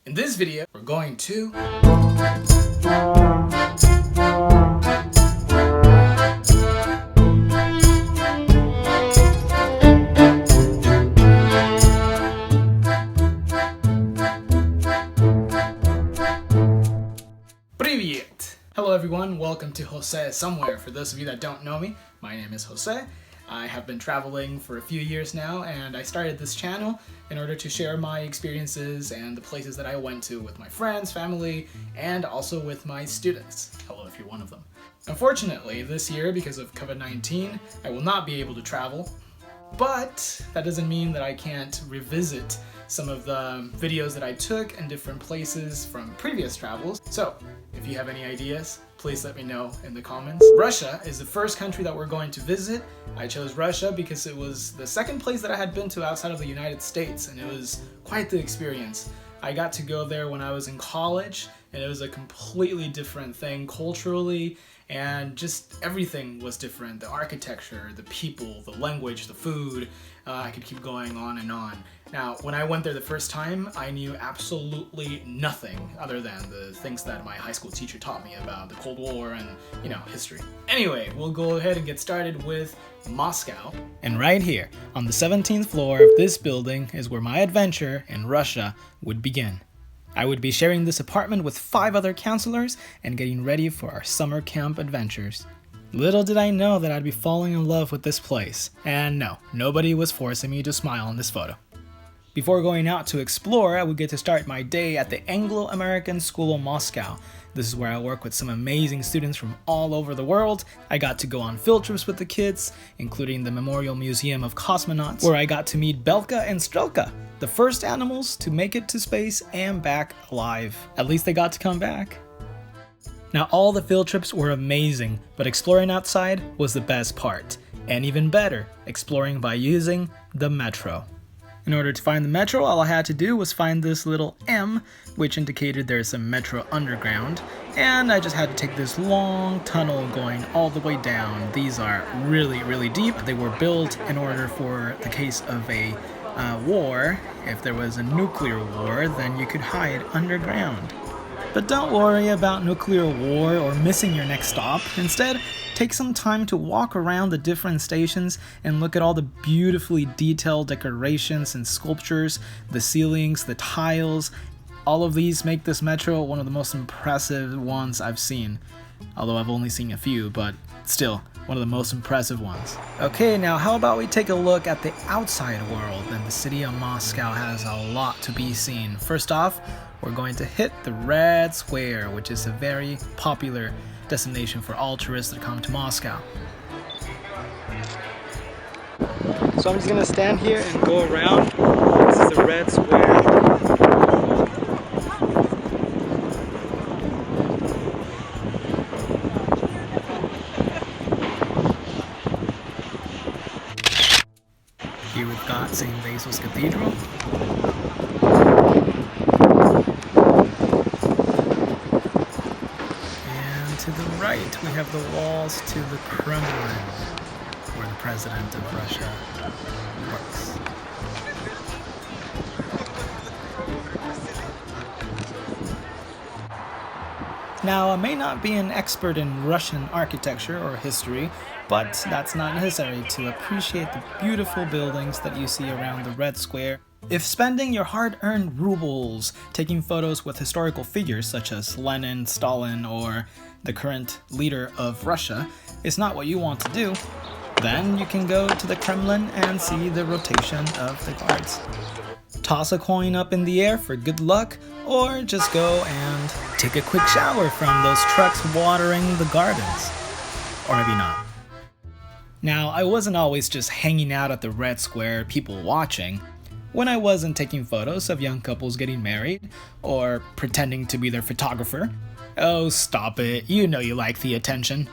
In this video, we're going to Привет! Hello everyone, welcome to Jose Somewhere. For those of you that don't know me, my name is Jose. I have been traveling for a few years now, and I started this channel in order to share my experiences and the places that I went to with my friends, family, and also with my students. Hello if you're one of them. Unfortunately, this year, because of COVID-19, I will not be able to travel, but that doesn't mean that I can't revisit some of the videos that I took in different places from previous travels. So, if you have any ideas, please let me know in the comments. Russia is the first country that we're going to visit. I chose Russia because it was the second place that I had been to outside of the United States, and it was quite the experience. I got to go there when I was in college, and it was a completely different thing culturally, and just everything was different. The architecture, the people, the language, the food, I could keep going on and on. Now, when I went there the first time, I knew absolutely nothing other than the things that my high school teacher taught me about the Cold War and, history. Anyway, we'll go ahead and get started with Moscow. And right here, on the 17th floor of this building, is where my adventure in Russia would begin. I would be sharing this apartment with 5 other counselors and getting ready for our summer camp adventures. Little did I know that I'd be falling in love with this place. And no, nobody was forcing me to smile in this photo. Before going out to explore, I would get to start my day at the Anglo-American School of Moscow. This is where I work with some amazing students from all over the world. I got to go on field trips with the kids, including the Memorial Museum of Cosmonauts, where I got to meet Belka and Strelka, the first animals to make it to space and back alive. At least they got to come back. Now, all the field trips were amazing, but exploring outside was the best part. And even better, exploring by using the metro. In order to find the metro, all I had to do was find this little M, which indicated there's a metro underground, and I just had to take this long tunnel going all the way down. These are really, really deep. They were built in order for the case of a war. If there was a nuclear war, then you could hide underground. But don't worry about nuclear war or missing your next stop. Instead, take some time to walk around the different stations and look at all the beautifully detailed decorations and sculptures, the ceilings, the tiles. All of these make this metro one of the most impressive ones I've seen. Although I've only seen a few, but still, one of the most impressive ones. Okay, now how about we take a look at the outside world? And the city of Moscow has a lot to be seen. First off, we're going to hit the Red Square, which is a very popular destination for all tourists that come to Moscow. So I'm just gonna stand here and go around. This is the Red Square. Here we've got St. Basil's Cathedral. And to the right, we have the walls to the Kremlin, where the President of Russia works. Now, I may not be an expert in Russian architecture or history, but that's not necessary to appreciate the beautiful buildings that you see around the Red Square. If spending your hard-earned rubles taking photos with historical figures such as Lenin, Stalin, or the current leader of Russia is not what you want to do, then you can go to the Kremlin and see the rotation of the guards. Toss a coin up in the air for good luck, or just go and take a quick shower from those trucks watering the gardens. Or maybe not. Now, I wasn't always just hanging out at the Red Square, people watching. When I wasn't taking photos of young couples getting married, or pretending to be their photographer. Oh, stop it, you know you like the attention.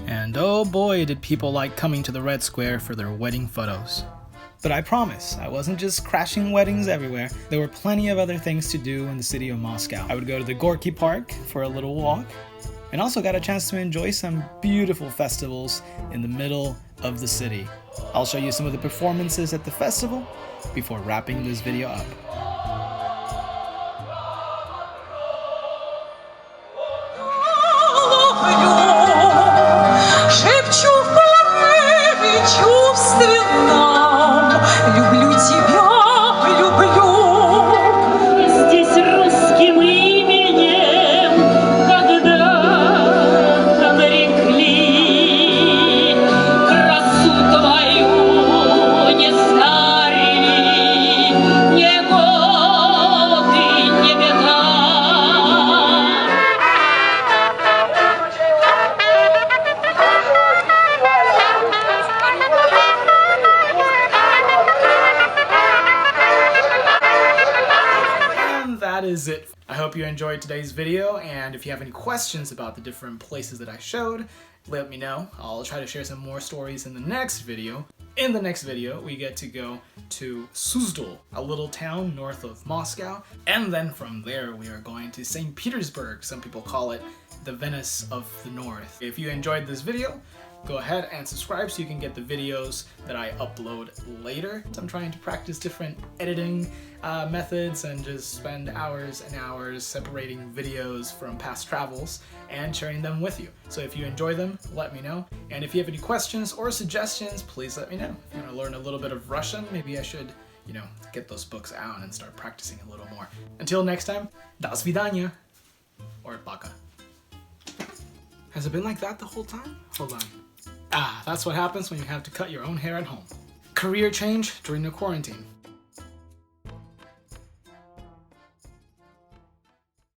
And oh boy, did people like coming to the Red Square for their wedding photos. But I promise, I wasn't just crashing weddings everywhere. There were plenty of other things to do in the city of Moscow. I would go to the Gorky Park for a little walk, and also got a chance to enjoy some beautiful festivals in the middle of the city. I'll show you some of the performances at the festival before wrapping this video up. that is it. I hope you enjoyed today's video, and if you have any questions about the different places that I showed, let me know. I'll try to share some more stories in the next video. In the next video, we get to go to Suzdal, a little town north of Moscow, and then from there we are going to St. Petersburg. Some people call it the Venice of the North. If you enjoyed this video, go ahead and subscribe so you can get the videos that I upload later. I'm trying to practice different editing methods and just spend hours and hours separating videos from past travels and sharing them with you. So if you enjoy them, let me know. And if you have any questions or suggestions, please let me know. If you want to learn a little bit of Russian, maybe I should, get those books out and start practicing a little more. Until next time, до свидания, or пока. Has it been like that the whole time? Hold on. Ah, that's what happens when you have to cut your own hair at home. Career change during the quarantine.